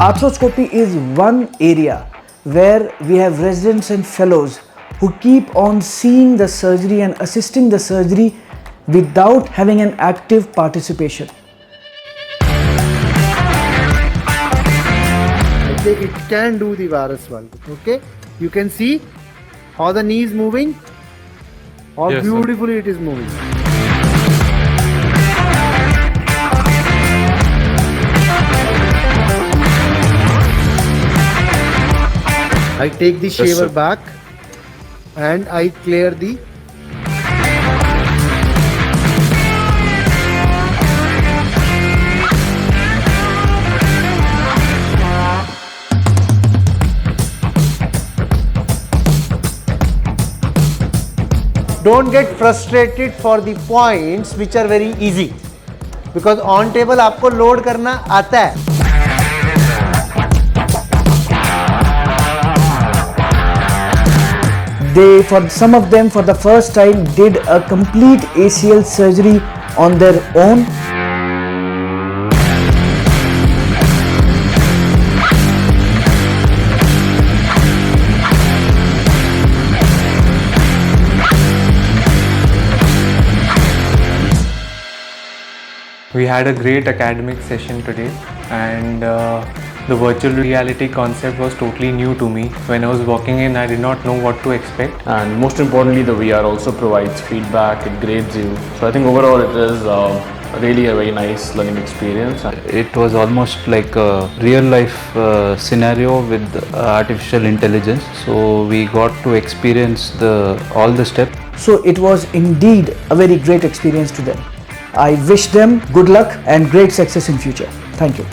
Arthroscopy is one area where we have residents and fellows who keep on seeing the surgery and assisting the surgery without having an active participation. It can do the varus valve. Okay, you can see how the knee is moving, how beautifully it is moving. I take the shaver back and I clear the Don't get frustrated for the points which are very easy, because on table आपको load करना आता है. They, for some of them, for the first time, did a complete ACL surgery on their own. We had a great academic session today, and the virtual reality concept was totally new to me. When I was walking in, I did not know what to expect. And most importantly, the VR also provides feedback, it grades you. So I think overall it is really a very nice learning experience. It was almost like a real life scenario with artificial intelligence. So we got to experience all the steps. So it was indeed a very great experience to them. I wish them good luck and great success in future. Thank you.